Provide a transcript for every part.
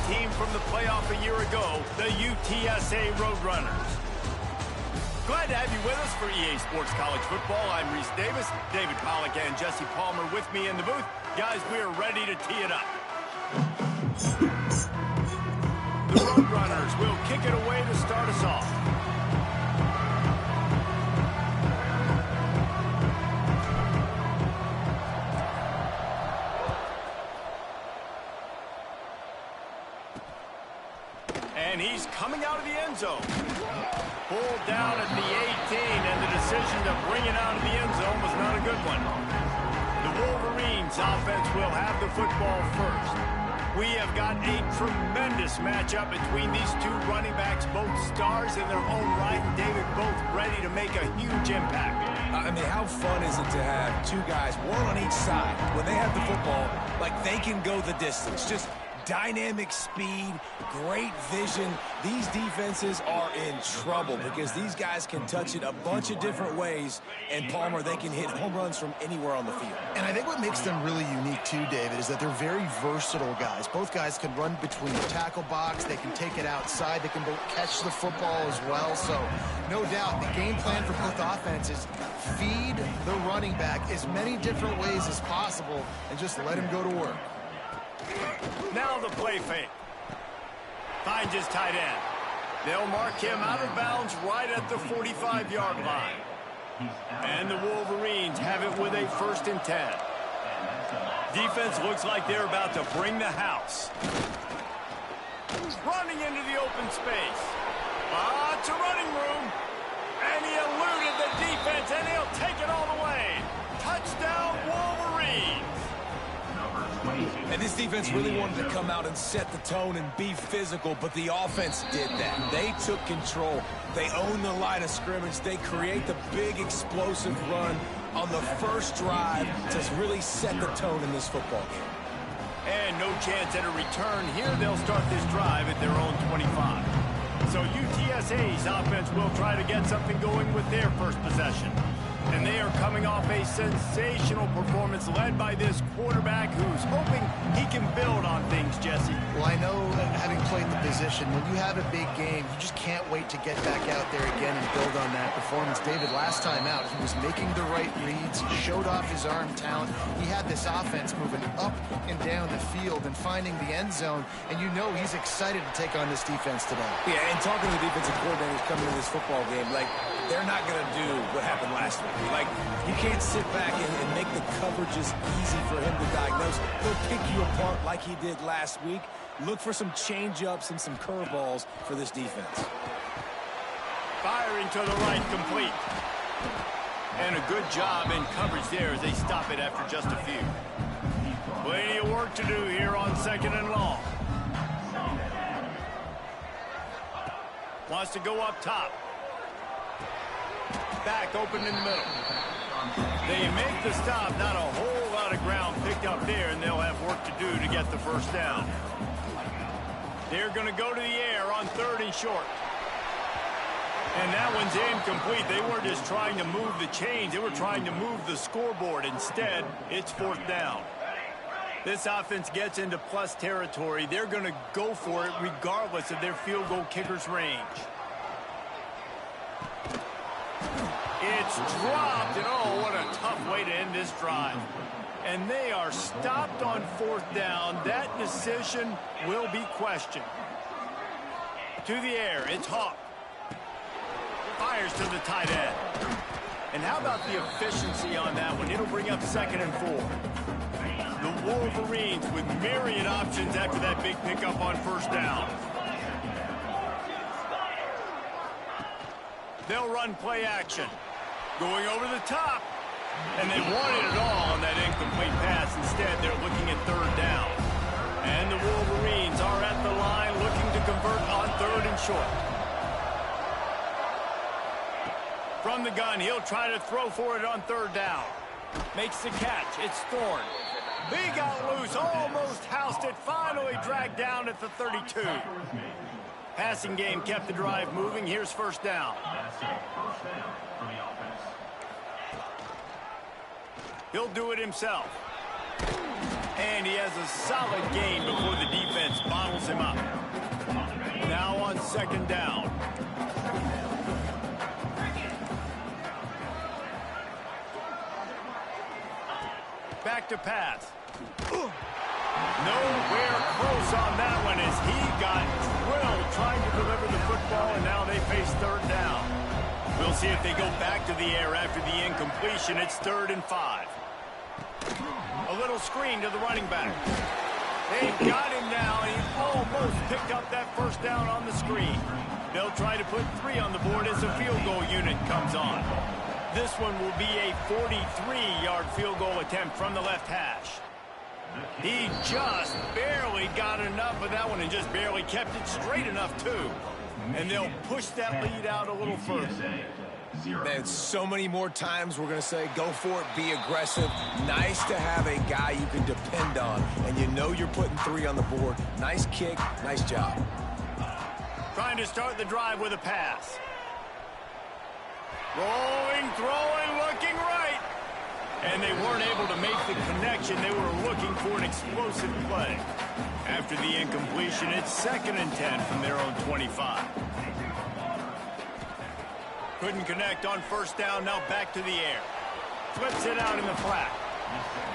team from the playoff a year ago, the UTSA Roadrunners. Glad to have you with us for EA Sports College Football. I'm Reese Davis, David Pollack, and Jesse Palmer with me in the booth. Guys, we are ready to tee it up. The Roadrunners will kick it away to start us off. And he's coming out of the end zone. Pulled down at the 18, and the decision to bring it out of the end zone was not a good one. The Wolverines offense will have the football first. We have got a tremendous matchup between these two running backs, both stars in their own right, and David, both ready to make a huge impact. I mean, how fun is it to have two guys, one on each side, when they have the football, like they can go the distance. Just dynamic speed, great vision. These defenses are in trouble because these guys can touch it a bunch of different ways, and Palmer, they can hit home runs from anywhere on the field. And I think what makes them really unique too, David, is that they're very versatile guys. Both guys can run between the tackle box, they can take it outside, they can both catch the football as well. So no doubt the game plan for both offenses, feed the running back as many different ways as possible and just let him go to work. Now the play fake. Finds his tight end. They'll mark him out of bounds right at the 45-yard line. And the Wolverines have it with a 1st and 10. Defense looks like they're about to bring the house. Running into the open space. Lots of running room. And he eluded the defense, and he'll take it all the way. Touchdown, Wolverines. And this defense really wanted to come out and set the tone and be physical, but the offense did that. They took control. They own the line of scrimmage. They create the big explosive run on the first drive to really set the tone in this football game. And no chance at a return here. They'll start this drive at their own 25. So UTSA's offense will try to get something going with their first possession. And they are coming off a sensational performance led by this quarterback who's hoping he can build on things, Jesse. Well, I know that having played the position, when you have a big game, you just can't wait to get back out there again and build on that performance. David, last time out, he was making the right reads. He showed off his arm talent. He had this offense moving up and down the field and finding the end zone. And you know he's excited to take on this defense today. Yeah, and talking to the defensive coordinators coming into this football game, like, they're not going to do what happened last week. Like, you can't sit back and make the coverages easy for him to diagnose. He'll pick you apart like he did last week. Look for some change-ups and some curveballs for this defense. Firing to the right, complete. And a good job in coverage there as they stop it after just a few. Plenty of work to do here on 2nd and long. Wants to go up top. Back open in the middle. They make the stop. Not a whole lot of ground picked up there, and they'll have work to do to get the first down. They're going to go to the air on 3rd and short. And that one's incomplete. They weren't just trying to move the chains. They were trying to move the scoreboard. Instead, it's 4th down. This offense gets into plus territory. They're going to go for it regardless of their field goal kicker's range. It's dropped, and oh, what a tough way to end this drive. And they are stopped on 4th down. That decision will be questioned. To the air, it's Hawk. Fires to the tight end. And how about the efficiency on that one? It'll bring up 2nd and 4. The Wolverines with myriad options after that big pickup on 1st down. They'll run play action. Going over the top. And they wanted it all on that incomplete pass. Instead, they're looking at 3rd down. And the Wolverines are at the line looking to convert on 3rd and short. From the gun, he'll try to throw for it on 3rd down. Makes the catch. It's Thorne. He got loose, almost housed it, finally dragged down at the 32. Passing game kept the drive moving. Here's 1st down. He'll do it himself. And he has a solid gain before the defense bottles trips him up. Now on second down. Back to pass. Nowhere close on that one as he got drilled trying to deliver the football, and now they face third down. We'll see if they go back to the air after the incompletion. It's 3rd and 5. A little screen to the running back. They've got him now, and he almost picked up that first down on the screen. They'll try to put 3 on the board as the field goal unit comes on. This one will be a 43-yard field goal attempt from the left hash. He just barely got enough of that one and just barely kept it straight enough, too. And they'll push that lead out a little further. Man, so many more times we're going to say, go for it, be aggressive. Nice to have a guy you can depend on, and you know you're putting 3 on the board. Nice kick, nice job. Trying to start the drive with a pass. Rolling, throwing, looking right. And they weren't able to make the connection. They were looking for an explosive play. After the incompletion, it's 2nd and 10 from their own 25. Couldn't connect on first down, now back to the air. Flips it out in the flat.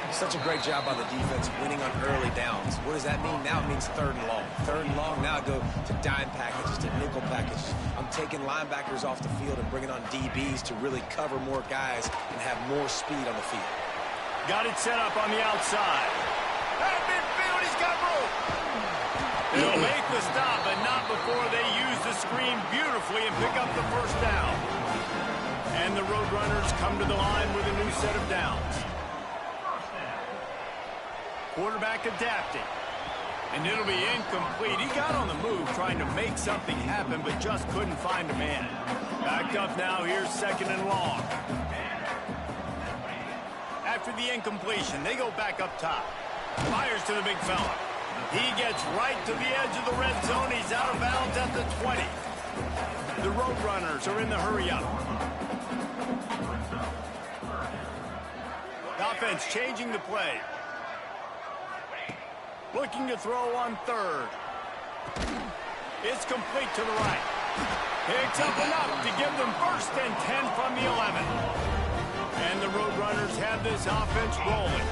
Such a great job by the defense winning on early downs. What does that mean? Now it means 3rd and long. 3rd and long, now I go to dime packages, to nickel packages. I'm taking linebackers off the field and bringing on DBs to really cover more guys and have more speed on the field. Got it set up on the outside. At midfield, he's got room. They'll make the stop, but not before they use the screen beautifully and pick up the first down. And the Roadrunners come to the line with a new set of downs. Quarterback adapting. And it'll be incomplete. He got on the move trying to make something happen, but just couldn't find a man. Backed up now, here's 2nd and long. After the incompletion, they go back up top. Fires to the big fella. He gets right to the edge of the red zone. He's out of bounds at the 20. The Roadrunners are in the hurry-up. The offense changing the play. Looking to throw on 3rd. It's complete to the right. Picks up enough to give them 1st and 10 from the 11. And the Roadrunners have this offense rolling.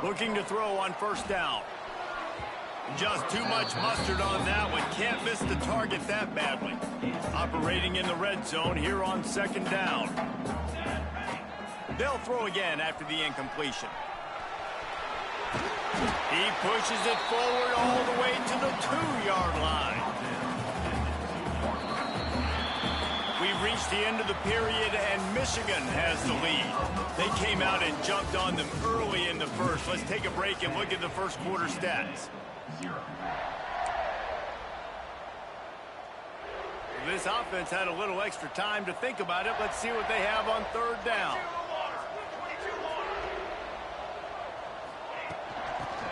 Looking to throw on first down. Just too much mustard on that one. Can't miss the target that badly. Operating in the red zone here on 2nd down. They'll throw again after the incompletion. He pushes it forward all the way to the 2-yard line. We've reached the end of the period, and Michigan has the lead. They came out and jumped on them early in the first. Let's take a break and look at the first quarter stats. This offense had a little extra time to think about it. Let's see what they have on 3rd down.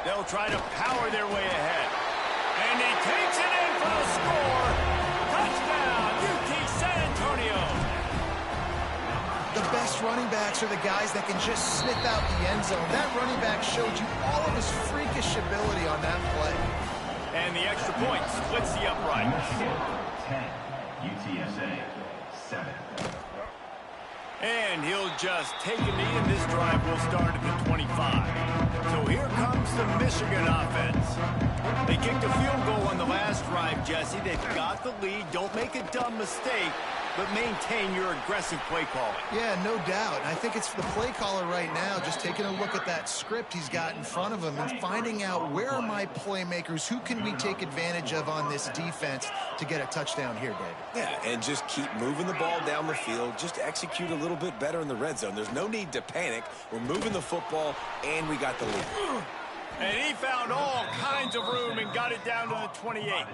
They'll try to power their way ahead. And he takes it in for the score. Touchdown, UT San Antonio. The best running backs are the guys that can just sniff out the end zone. That running back showed you all of his freakish ability on that play. And the extra point splits the uprights. 10, UTSA 7. And he'll just take a knee, and this drive will start at the 25. So here comes the Michigan offense. They kicked a field goal on the last drive, Jesse. They've got the lead. Don't make a dumb mistake, but maintain your aggressive play calling. Yeah, no doubt. And I think it's the play caller right now just taking a look at that script he's got in front of him and finding out where are my playmakers, who can we take advantage of on this defense to get a touchdown here, David. Yeah, and just keep moving the ball down the field. Just execute a little bit better in the red zone. There's no need to panic. We're moving the football, and we got the lead. And he found all kinds of room and got it down to the 28.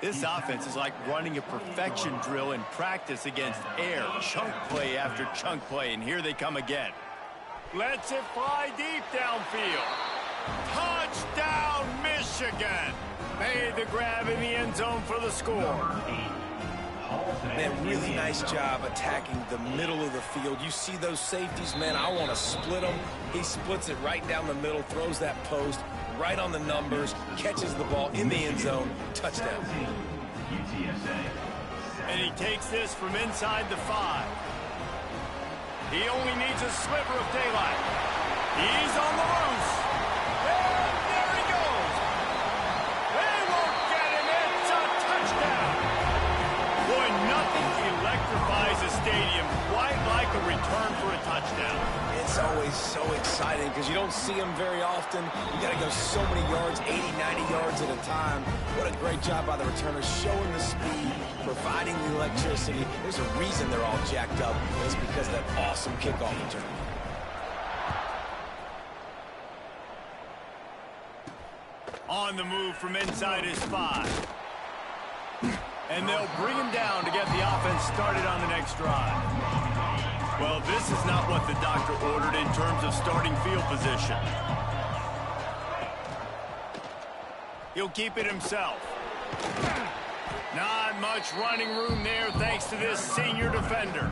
This offense is like running a perfection drill in practice against air. Chunk play after chunk play, and here they come again. Lets it fly deep downfield. Touchdown, Michigan! Made the grab in the end zone for the score. Man, really nice job attacking the middle of the field. You see those safeties, man, I want to split them. He splits it right down the middle, throws that post right on the numbers, catches the ball in the end zone, touchdown. And he takes this from inside the 5. He only needs a sliver of daylight. He's on the loose. And there he goes. They won't get him. It's a touchdown. Boy, nothing electrifies a stadium quite like a return for a touchdown. It's always so exciting because you don't see them very often. You got to go so many yards, 80, 90 yards at a time. What a great job by the returners, showing the speed, providing the electricity. There's a reason they're all jacked up. It's because of that awesome kickoff return. On the move from inside his 5. And they'll bring him down to get the offense started on the next drive. Well, this is not what the doctor ordered in terms of starting field position. He'll keep it himself. Not much running room there thanks to this senior defender.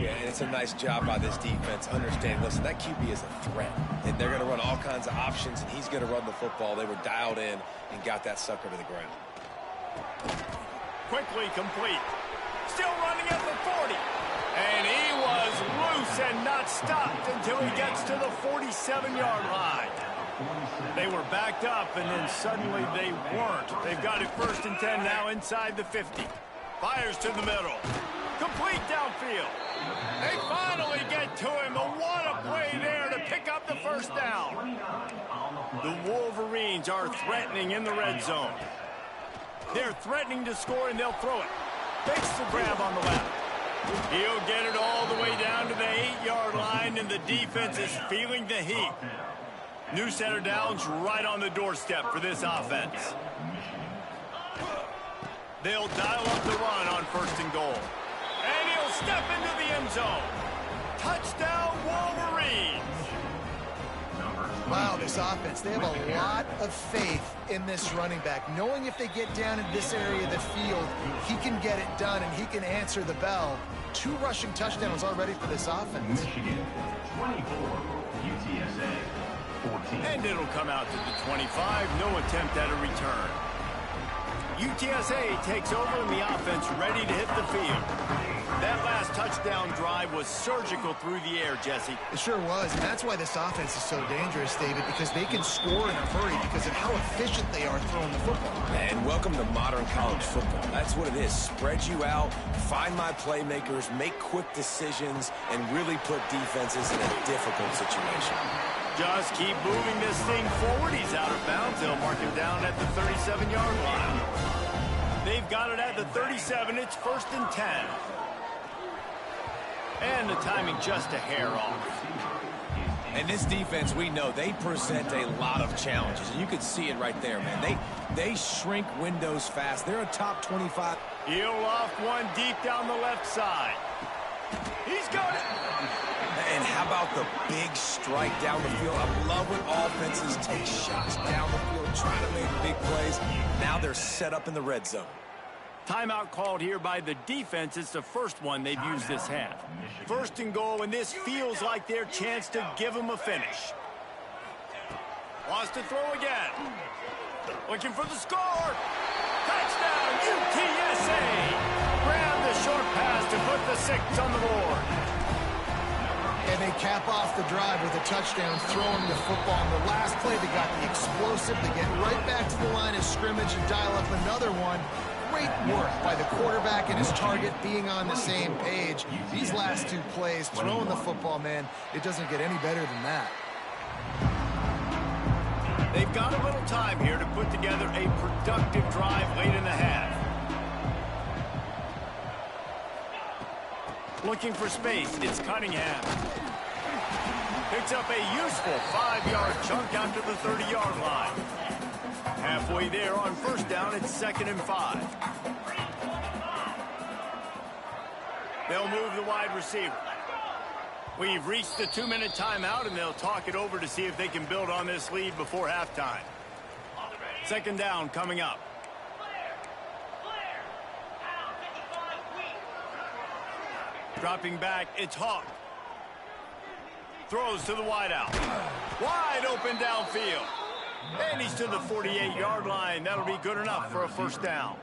Yeah, and it's a nice job by this defense. Understanding, listen, that QB is a threat. And they're going to run all kinds of options, and he's going to run the football. They were dialed in and got that sucker to the ground. Quickly complete. Still running at the 40. And he was loose and not stopped until he gets to the 47-yard line. They were backed up, and then suddenly they weren't. They've got it 1st and 10 now inside the 50. Fires to the middle. Complete downfield. They finally get to him. But what a play there to pick up the 1st down. The Wolverines are threatening in the red zone. They're threatening to score, and they'll throw it. Fakes the grab on the left. He'll get it all the way down to the 8-yard line, and the defense is feeling the heat. New center downs right on the doorstep for this offense. They'll dial up the run on 1st and goal. And he'll step into the end zone. Touchdown, Wolverines. Wow, this offense, they have a lot of faith in this running back, knowing if they get down in this area of the field, he can get it done and he can answer the bell. 2 rushing touchdowns already for this offense. Michigan, 24, UTSA, 14. And it'll come out to the 25. No attempt at a return. UTSA takes over and the offense ready to hit the field. That last touchdown drive was surgical through the air, Jesse. It sure was, and that's why this offense is so dangerous, David, because they can score in a hurry because of how efficient they are throwing the football. And welcome to modern college football. That's what it is. Spread you out, find my playmakers, make quick decisions, and really put defenses in a difficult situation. Just keep moving this thing forward. He's out of bounds. They'll mark him down at the 37-yard line. They've got it at the 37. It's 1st and 10. And the timing just a hair off. And this defense, we know, they present a lot of challenges. And you can see it right there, man. They shrink windows fast. They're a top 25. He'll loft one deep down the left side. He's got it. And how about the big strike down the field? I love when offenses take shots down the field, trying to make big plays. Now they're set up in the red zone. Timeout called here by the defense. It's the first one they've used this half. 1st and goal, and this feels like their chance to give them a finish. Wants to throw again. Looking for the score. Touchdown, UTSA. Grab the short pass to put the 6 on the board. And they cap off the drive with a touchdown, throwing the football. On the last play, they got the explosive. They get right back to the line of scrimmage and dial up another one. Great work by the quarterback and his target being on the same page. These last 2 plays, throwing the football, man, it doesn't get any better than that. They've got a little time here to put together a productive drive late in the half. Looking for space, it's Cunningham. Picks up a useful 5-yard chunk out to the 30-yard line. Halfway there on 1st down, it's 2nd and 5. They'll move the wide receiver. We've reached the 2-minute timeout, and they'll talk it over to see if they can build on this lead before halftime. 2nd down coming up. Dropping back, it's Hawk. Throws to the wideout. Wide open downfield. And he's to the 48-yard line. That'll be good enough for a first down.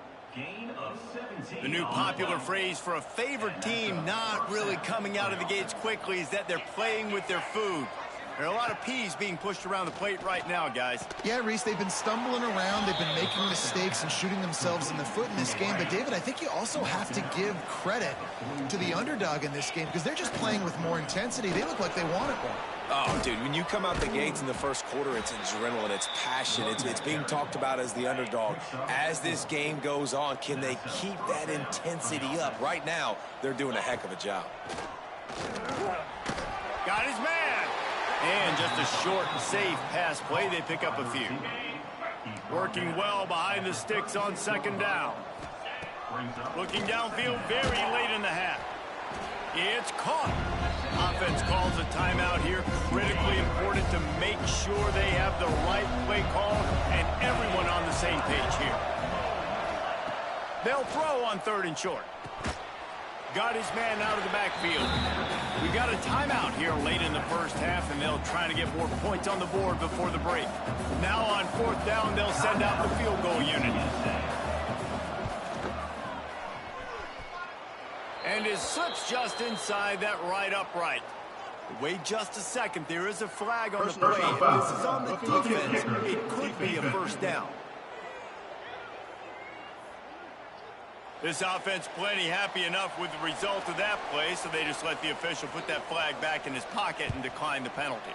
The new popular phrase for a favored team not really coming out of the gates quickly is that they're playing with their food. There are a lot of peas being pushed around the plate right now, guys. Yeah, Reese, they've been stumbling around. They've been making mistakes and shooting themselves in the foot in this game. But, David, I think you also have to give credit to the underdog in this game because they're just playing with more intensity. They look like they want it more. Oh, dude, when you come out the gates in the first quarter, it's adrenaline, it's passion, it's being talked about as the underdog. As this game goes on, can they keep that intensity up? Right now, they're doing a heck of a job. Got his man. And just a short and safe pass play. They pick up a few. Working well behind the sticks on second down. Looking downfield very late in the half. It's caught. Offense calls a timeout here. Critically important to make sure they have the right play call and everyone on the same page here. They'll throw on 3rd and short. Got his man out of the backfield. We got a timeout here late in the first half, and they'll try to get more points on the board before the break. Now on 4th down, they'll send out the field goal unit. And it slips just inside that right upright. Wait just a second. There is a flag on the play. If this is on the defense, it could be a first down. This offense plenty happy enough with the result of that play, so they just let the official put that flag back in his pocket and decline the penalty.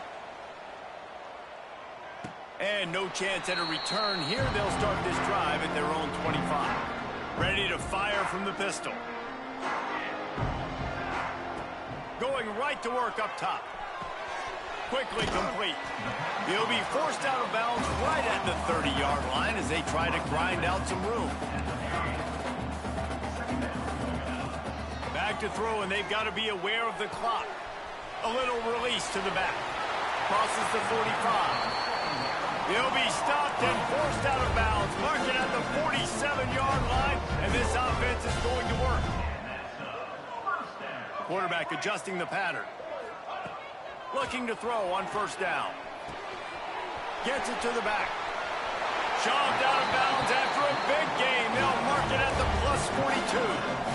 And no chance at a return here. They'll start this drive at their own 25. Ready to fire from the pistol. Going right to work up top. Quickly complete. He'll be forced out of bounds right at the 30-yard line as they try to grind out some room. Back to throw, and they've got to be aware of the clock. A little release to the back. Crosses the 45. He'll be stopped and forced out of bounds. Marking at the 47-yard line, and this offense is going to work. Quarterback adjusting the pattern. Looking to throw on 1st down. Gets it to the back. Shoved out of bounds after a big game. They'll mark it at the +42.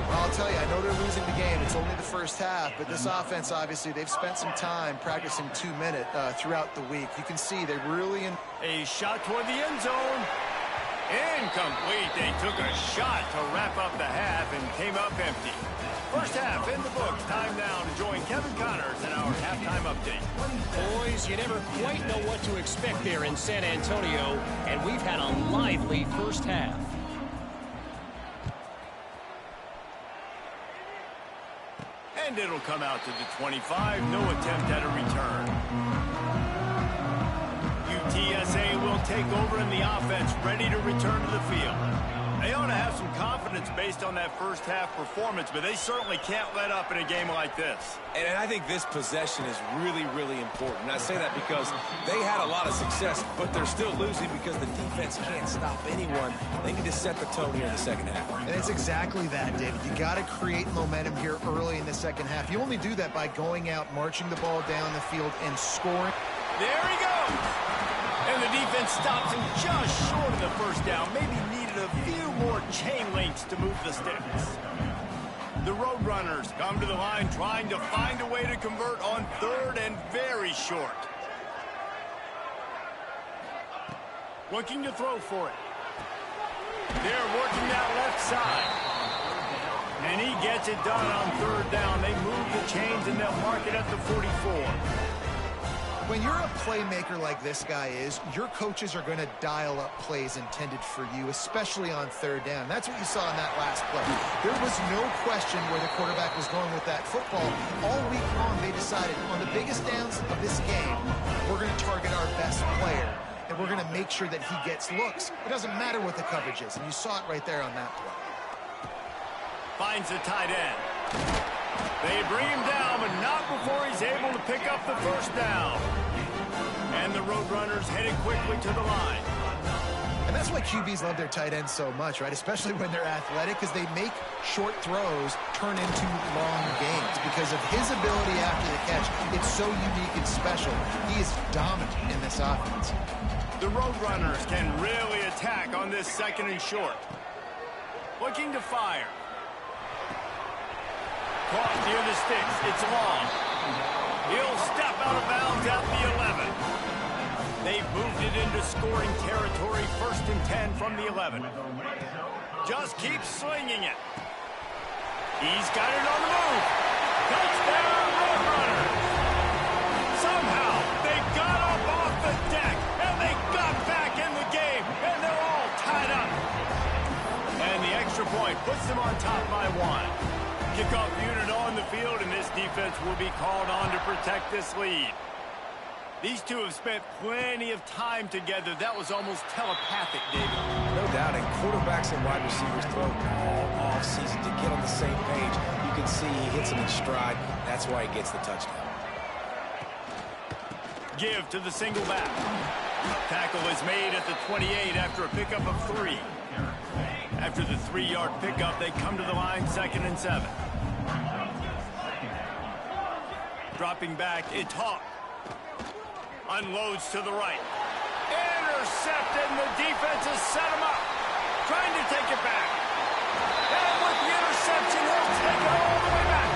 Well, I'll tell you, I know they're losing the game. It's only the first half, but this offense, obviously, they've spent some time practicing 2-minute throughout the week. You can see they really... A shot toward the end zone. Incomplete. They took a shot to wrap up the half and came up empty. First half in the books. Time now to join Kevin Connors in our halftime update. Boys, you never quite know what to expect there in San Antonio, and we've had a lively first half. And it'll come out to the 25. No attempt at a return. UTSA will take over in the offense, ready to return to the field. They ought to have some confidence based on that first half performance, but they certainly can't let up in a game like this. And I think this possession is really, really important. And I say that because they had a lot of success, but they're still losing because the defense can't stop anyone. They need to set the tone here in the second half. And it's exactly that, David. You got to create momentum here early in the second half. You only do that by going out, marching the ball down the field, and scoring. There he goes! And the defense stops him just short of the first down. Maybe needed a few more chain links to move the sticks. The Roadrunners come to the line trying to find a way to convert on 3rd and very short. Looking to throw for it. They're working that left side. And he gets it done on 3rd down. They move the chains and they'll mark it at the 44. When you're a playmaker like this guy is, your coaches are going to dial up plays intended for you, especially on 3rd down. That's what you saw in that last play. There was no question where the quarterback was going with that football. All week long, they decided on the biggest downs of this game, we're going to target our best player, and we're going to make sure that he gets looks. It doesn't matter what the coverage is, and you saw it right there on that play. Finds the tight end. They bring him down, but not before he's able to pick up the first down. And the Roadrunners headed quickly to the line. And that's why QBs love their tight ends so much, right? Especially when they're athletic, because they make short throws turn into long gains. Because of his ability after the catch, it's so unique and special. He is dominant in this offense. The Roadrunners can really attack on this 2nd and short. Looking to fire. Caught near the sticks. It's long. He'll step out of bounds at the 11. They've moved it into scoring territory, 1st and 10 from the 11. Just keep slinging it. He's got it on the move. Touchdown, Roadrunners. Somehow, they got up off the deck, and they got back in the game, and they're all tied up. And the extra point puts them on top by 1. Kickoff unit on the field, and this defense will be called on to protect this lead. These two have spent plenty of time together. That was almost telepathic, David. No doubt, and quarterbacks and wide receivers throw all offseason to get on the same page. You can see he hits them in stride. That's why he gets the touchdown. Give to the single back. Tackle is made at the 28 after a pickup of 3. After the 3-yard pickup, they come to the line 2nd and 7. Dropping back, it's Hawk. Unloads to the right. Intercepted, and the defense has set him up. Trying to take it back. And with the interception, he'll take it all the way back.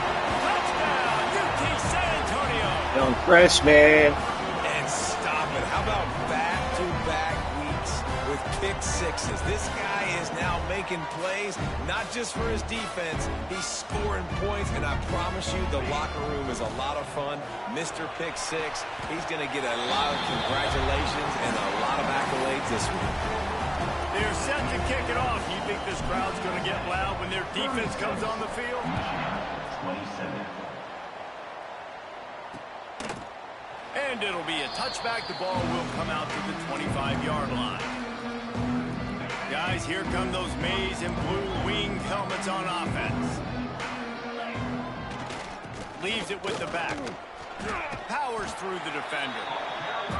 Touchdown, UT San Antonio. Young freshman. And stop it. How about back-to-back weeks with pick sixes? This guy is now making plays, not just for his defense. He's scoring points, and I promise you the locker room is a lot of fun. Mr. Pick Six, he's going to get a lot of congratulations and a lot of accolades this week. They're set to kick it off. You think this crowd's going to get loud when their defense comes on the field? 27. And it'll be a touchback. The ball will come out to the 25-yard line. Guys, here come those maize and blue winged helmets on offense. Leaves it with the back. Powers through the defender.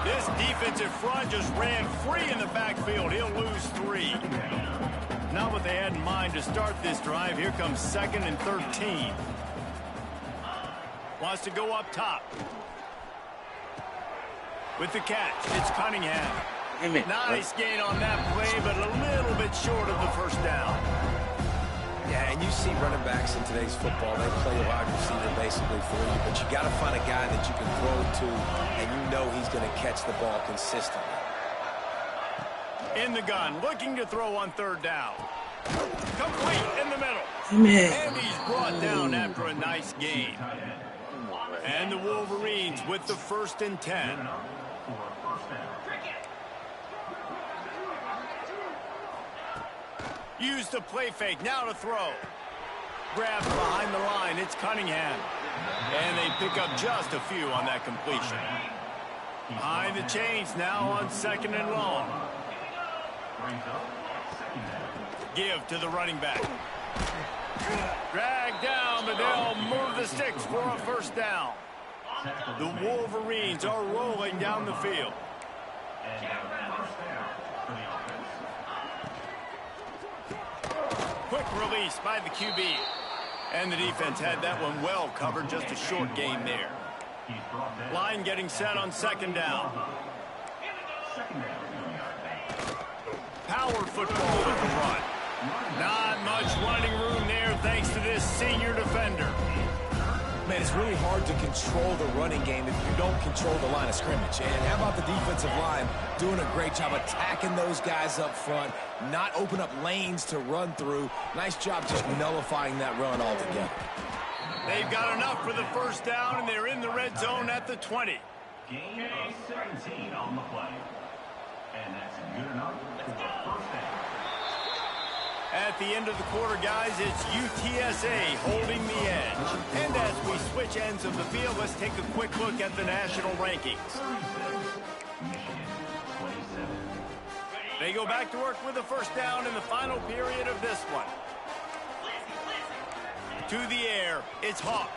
This defensive front just ran free in the backfield. He'll lose 3. Not what they had in mind to start this drive. Here comes 2nd and 13. Wants to go up top. With the catch, it's Cunningham. Nice gain on that play, but a little bit short of the 1st down. Yeah, and you see running backs in today's football, they play a wide receiver basically for you, but you got to find a guy that you can throw to, and you know he's going to catch the ball consistently. In the gun, looking to throw on 3rd down. Complete in the middle. And he's brought down after a nice gain. And the Wolverines with the 1st and 10. Use the play fake, now to throw. Grabs behind the line, it's Cunningham. And they pick up just a few on that completion. Behind the chains now on 2nd and long. Give to the running back. Drag down, but they'll move the sticks for a 1st down. The Wolverines are rolling down the field. Quick release by the QB. And the defense had that one well covered, just a short gain there. Line getting set on 2nd down. Power football with the run. Not much running room there thanks to this senior defender. Man, it's really hard to control the running game if you don't control the line of scrimmage. And how about the defensive line doing a great job attacking those guys up front, not open up lanes to run through. Nice job just nullifying that run altogether. They've got enough for the 1st down, and they're in the red zone at the 20. Gain of 17 on the play. And that's good enough for the 1st down. At the end of the quarter, guys, it's UTSA holding the edge. And as we switch ends of the field, let's take a quick look at the national rankings. They go back to work with a 1st down in the final period of this one. To the air, it's Hawk.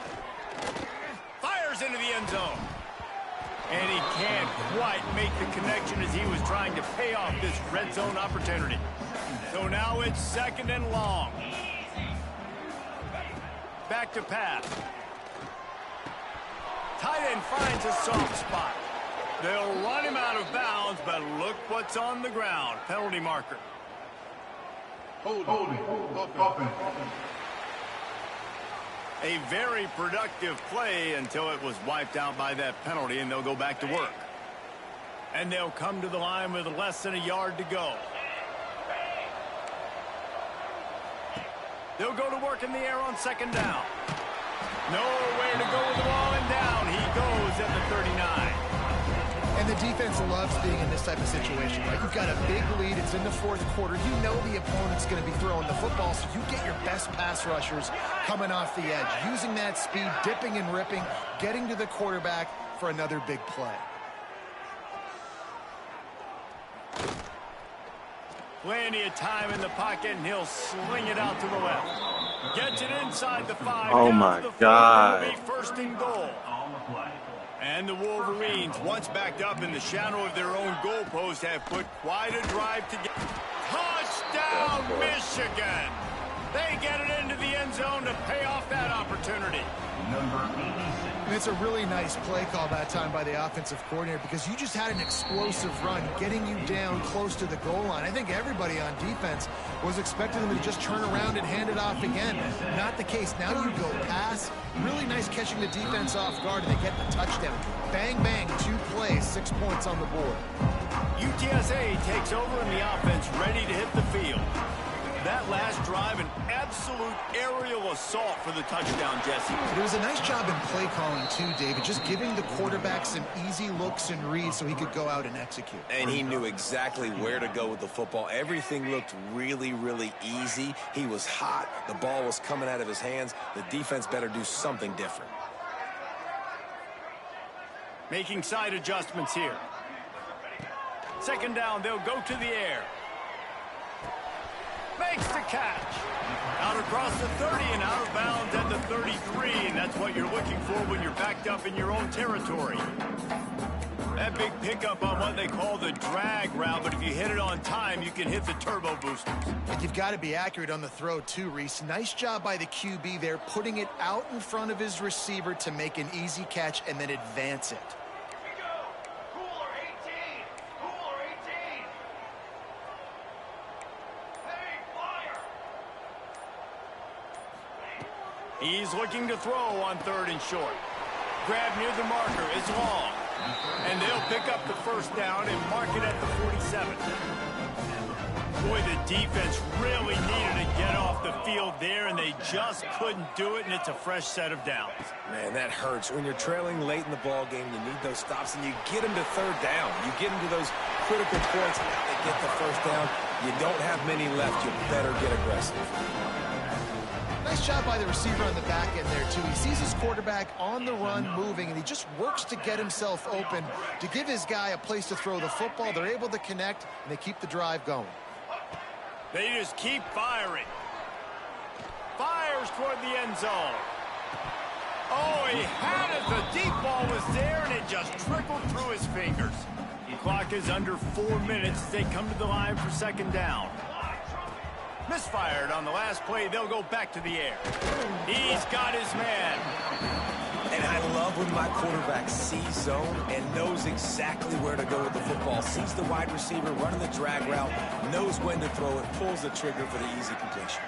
Fires into the end zone. And he can't quite make the connection as he was trying to pay off this red zone opportunity. So now it's 2nd and long. Back to pass. Tight end finds a soft spot. They'll run him out of bounds, but look what's on the ground. Penalty marker. Holding. Open. A very productive play until it was wiped out by that penalty, and they'll go back to work. And they'll come to the line with less than a yard to go. They'll go to work in the air on 2nd down. Nowhere to go with the ball, and down he goes at the 39. And the defense loves being in this type of situation, right? You've got a big lead. It's in the 4th quarter. You know the opponent's going to be throwing the football, so you get your best pass rushers coming off the edge, using that speed, dipping and ripping, getting to the quarterback for another big play. Plenty of time in the pocket, and he'll sling it out to the left. Gets it inside the 5. Oh, my God. It'll be 1st and goal. And the Wolverines, once backed up in the shadow of their own goalpost, have put quite a drive together. Touchdown, Michigan! They get it into the end zone to pay off that opportunity. Number 86. And it's a really nice play call that time by the offensive coordinator because you just had an explosive run getting you down close to the goal line. I think everybody on defense was expecting them to just turn around and hand it off again. Not the case. Now you go pass. Really nice catching the defense off guard, and they get the touchdown. Bang, bang, 2 plays, 6 points on the board. UTSA takes over in the offense, ready to hit the field. That last drive, an absolute aerial assault for the touchdown, Jesse. It was a nice job in play calling, too, David, just giving the quarterback some easy looks and reads so he could go out and execute. And he knew exactly where to go with the football. Everything looked really, really easy. He was hot. The ball was coming out of his hands. The defense better do something different. Making side adjustments here. 2nd down, they'll go to the air. Makes the catch. Out across the 30 and out of bounds at the 33, and that's what you're looking for when you're backed up in your own territory. That big pickup on what they call the drag route, but if you hit it on time, you can hit the turbo boosters. And you've got to be accurate on the throw, too, Reese. Nice job by the QB there, putting it out in front of his receiver to make an easy catch and then advance it. He's looking to throw on 3rd and short. Grab near the marker. It's long. And they'll pick up the 1st down and mark it at the 47. Boy, the defense really needed to get off the field there, and they just couldn't do it, and it's a fresh set of downs. Man, that hurts. When you're trailing late in the ball game, you need those stops, and you get them to 3rd down. You get them to those critical points, and they get the 1st down. You don't have many left. You better get aggressive. Nice job by the receiver on the back end there, too. He sees his quarterback on the run moving, and he just works to get himself open to give his guy a place to throw the football. They're able to connect, and they keep the drive going. They just keep firing. Fires toward the end zone. Oh, he had it. The deep ball was there, and it just trickled through his fingers. The clock is under 4 minutes as they come to the line for 2nd down. Misfired on the last play. They'll go back to the air. He's got his man. And I love when my quarterback sees zone and knows exactly where to go with the football. Sees the wide receiver running the drag route, knows when to throw it, pulls the trigger for the easy completion.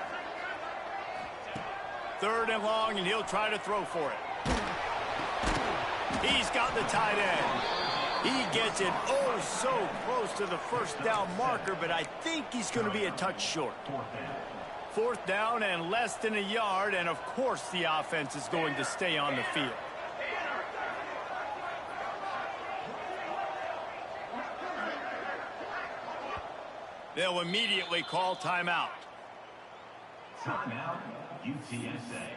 3rd and long, and he'll try to throw for it. He's got the tight end. He gets it oh so close to the 1st down marker, but I think he's going to be a touch short. 4th down and less than a yard, and of course the offense is going to stay on the field. They'll immediately call timeout. Timeout, UTSA.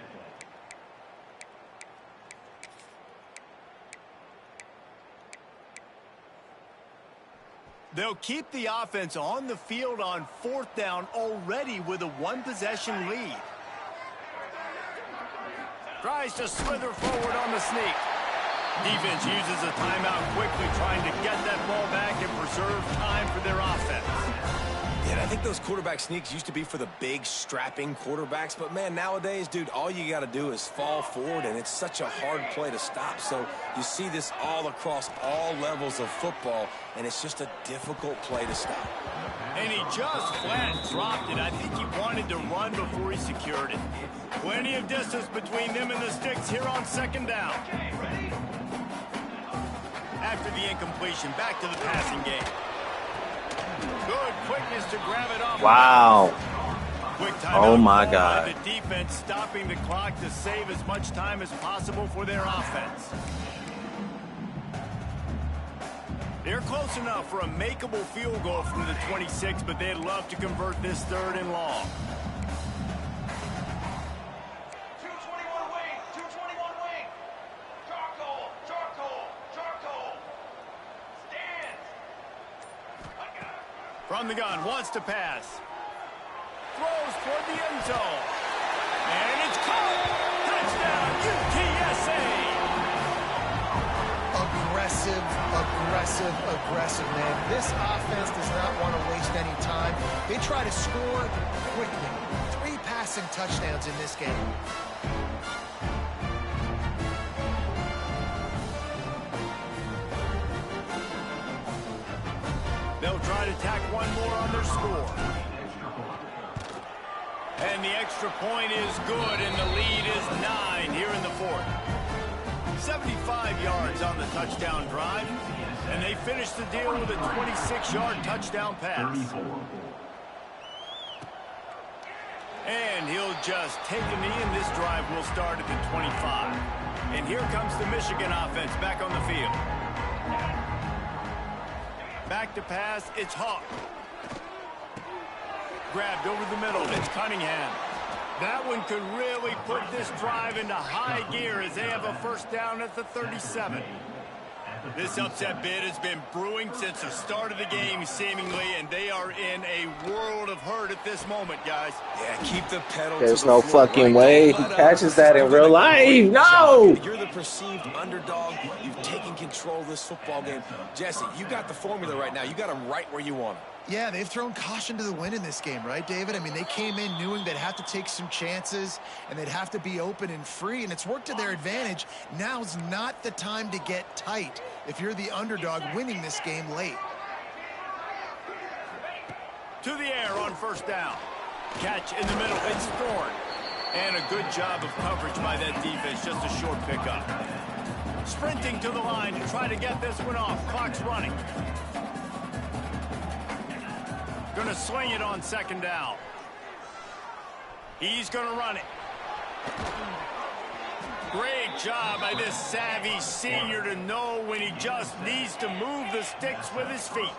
They'll keep the offense on the field on 4th down already with a 1-possession lead. Tries to slither forward on the sneak. Defense uses a timeout quickly, trying to get that ball back and preserve time for their offense. Yeah, and I think those quarterback sneaks used to be for the big, strapping quarterbacks. But, man, nowadays, dude, all you got to do is fall forward, and it's such a hard play to stop. So you see this all across all levels of football, and it's just a difficult play to stop. And he just flat dropped it. I think he wanted to run before he secured it. Plenty of distance between them and the sticks here on second down. After the incompletion, back to the passing game. Good quickness to grab it off. Wow. Quick Oh, my timeout God. by the defense, stopping the clock to save as much time as possible for their offense. They're close enough for a makeable field goal from the 26, but they'd love to convert this 3rd and long. 221 wing, 221 wing. Charcoal, charcoal, charcoal. Stand. From the gun, wants to pass. Throws toward the end zone. And it's caught. Touchdown, UTSA. Aggressive, aggressive, aggressive, man. This offense does not want to waste any time. They try to score quickly. 3 passing touchdowns in this game. They'll try to tack one more on their score. And the extra point is good, and the lead is 9 here in the 4th. 75 yards on the touchdown drive, and they finish the deal with a 26-yard touchdown pass. And he'll just take a knee, and this drive will start at the 25. And here comes the Michigan offense back on the field. Back to pass, it's Hawk. Grabbed over the middle, it's Cunningham. That one could really put this drive into high gear as they have a first down at the 37. This upset bid has been brewing since the start of the game, seemingly, and they are in a world of hurt at this moment, guys. Yeah, keep the pedal There's to the no floor, fucking right? way Don't he let catches up. that in real life. No! You're the perceived underdog. You've taken control of this football game. Jesse, you got the formula right now. You got them right where you want them. Yeah, they've thrown caution to the wind in this game, right, David? I mean, they came in knowing they'd have to take some chances and they'd have to be open and free, and it's worked to their advantage. Now's not the time to get tight if you're the underdog winning this game late. To the air on first down. Catch in the middle, it's Thorne. And a good job of coverage by that defense, just a short pickup. Sprinting to the line to try to get this one off. Clock's running. Gonna swing it on second down. He's gonna run it. Great job by this savvy senior to know when he just needs to move the sticks with his feet.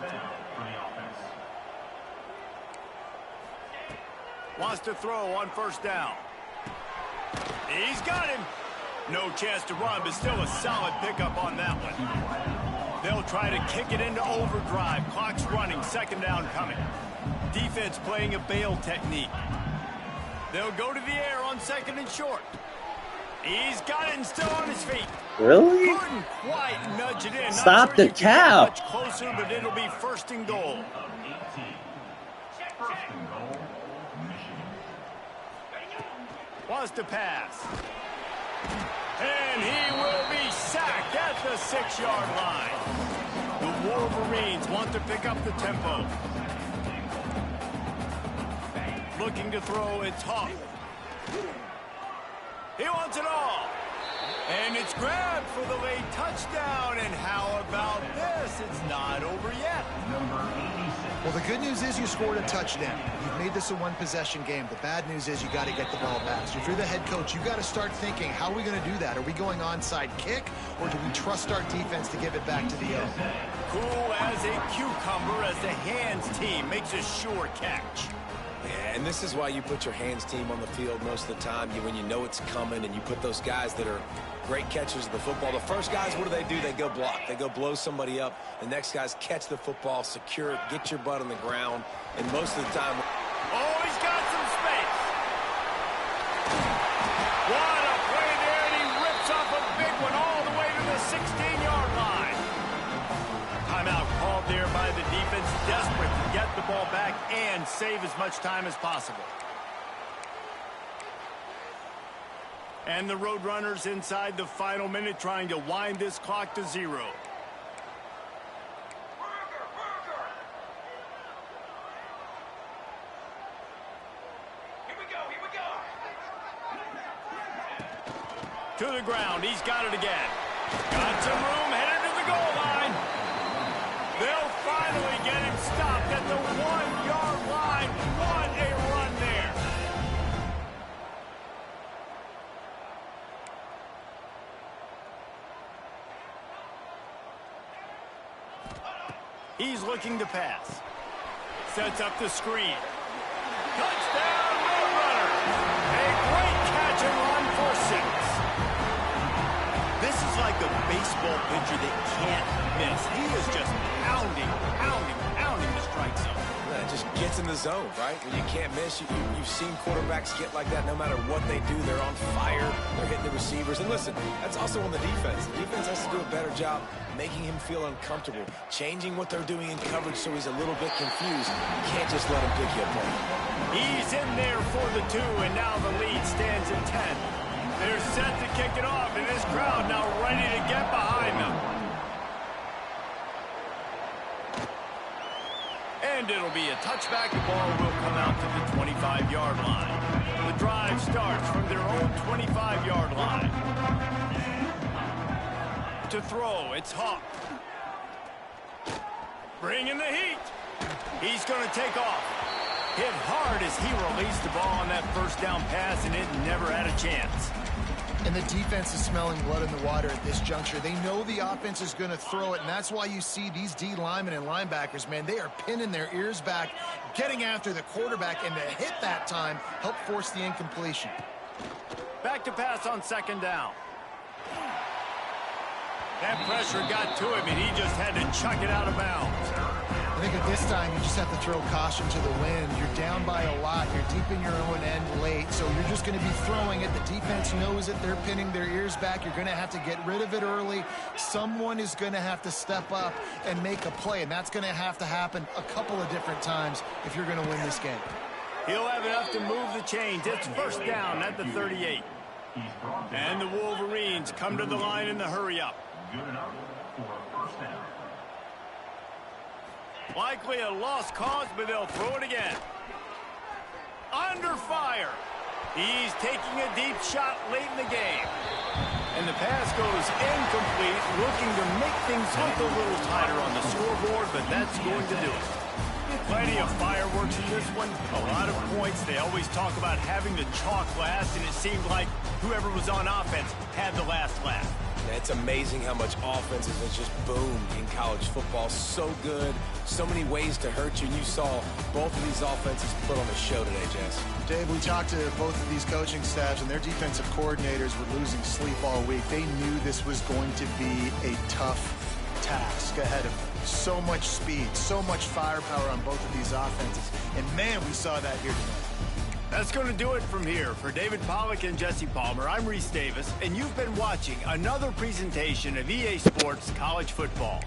Wants to throw on first down. He's got him. No chance to run, but still a solid pickup on that one. They'll try to kick it into overdrive. Clock's running, second down coming. Defense playing a bail technique. They'll go to the air on second and short. He's got it and still on his feet. Really? Couldn't quite nudge it in. Not Stop sure the you can get cap. much closer, but it'll be first and goal. Wants to pass. And he will be sacked at the 6-yard line. The Wolverines want to pick up the tempo. Looking to throw, it's Hawk. He wants it all. And it's grabbed for the late touchdown. And how about this? It's not over yet. Well, the good news is you scored a touchdown. You've made this a one-possession game. The bad news is you got to get the ball back. So if you're the head coach, you got to start thinking, how are we going to do that? Are we going onside kick, or do we trust our defense to give it back to the end? Cool as a cucumber as the hands team makes a sure catch. Yeah, and this is why you put your hands team on the field most of the time. When you know it's coming, and you put those guys that are great catchers of the football. The first guys, what do? They go block. They go blow somebody up. The next guys catch the football, secure it, get your butt on the ground, and most of the time... Oh, he's got some space. What a play there, and he rips off a big one all the way to the 6 out there by the defense, desperate to get the ball back and save as much time as possible. And the Roadrunners inside the final minute trying to wind this clock to 0. To the ground. He's got it again. Got some room, headed to the goal line. They'll finally get him stopped at the 1-yard line. What a run there. He's looking to pass. Sets up the screen. Touchdown, Roadrunner. A great catch and run for 6. This is like a baseball pitcher that can't miss. He is just pounding the strike zone. It just gets in the zone, right? When you can't miss, you've seen quarterbacks get like that no matter what they do. They're on fire. They're hitting the receivers. And listen, that's also on the defense. The defense has to do a better job making him feel uncomfortable, changing what they're doing in coverage so he's a little bit confused. You can't just let him pick you apart. He's in there for the 2, and now the lead stands at 10. They're set to kick it off, and this crowd now ready to get behind them. And it'll be a touchback. The ball will come out to the 25-yard line. The drive starts from their own 25-yard line. To throw, it's Hawk. Bringing the heat. He's going to take off. Hit hard as he released the ball on that first down pass, and it never had a chance. And the defense is smelling blood in the water at this juncture. They know the offense is going to throw it, and that's why you see these D linemen and linebackers, man, they are pinning their ears back, getting after the quarterback, and to hit that time, help force the incompletion. Back to pass on 2nd down. That pressure got to him, and he just had to chuck it out of bounds. I think at this time, you just have to throw caution to the wind. You're down by a lot. You're deep in your own end late, so you're just going to be throwing it. The defense knows it. They're pinning their ears back. You're going to have to get rid of it early. Someone is going to have to step up and make a play, and that's going to happen a couple of different times if you're going to win this game. He'll have enough to move the chains. It's 1st down at the 38. And the Wolverines come to the line in the hurry-up. Good enough for a 1st down. Likely a lost cause, but they'll throw it again. Under fire. He's taking a deep shot late in the game. And the pass goes incomplete, looking to make things look a little tighter on the scoreboard, but that's going to do it. Plenty of fireworks in this one. A lot of points. They always talk about having the chalk last, and it seemed like whoever was on offense had the last laugh. It's amazing how much offenses has just boomed in college football. So good, so many ways to hurt you. And you saw both of these offenses put on a show today, Jess. Dave, we talked to both of these coaching staffs, and their defensive coordinators were losing sleep all week. They knew this was going to be a tough task ahead of them. So much speed, so much firepower on both of these offenses. And, man, we saw that here tonight. That's going to do it from here. For David Pollack and Jesse Palmer, I'm Reese Davis, and you've been watching another presentation of EA Sports College Football.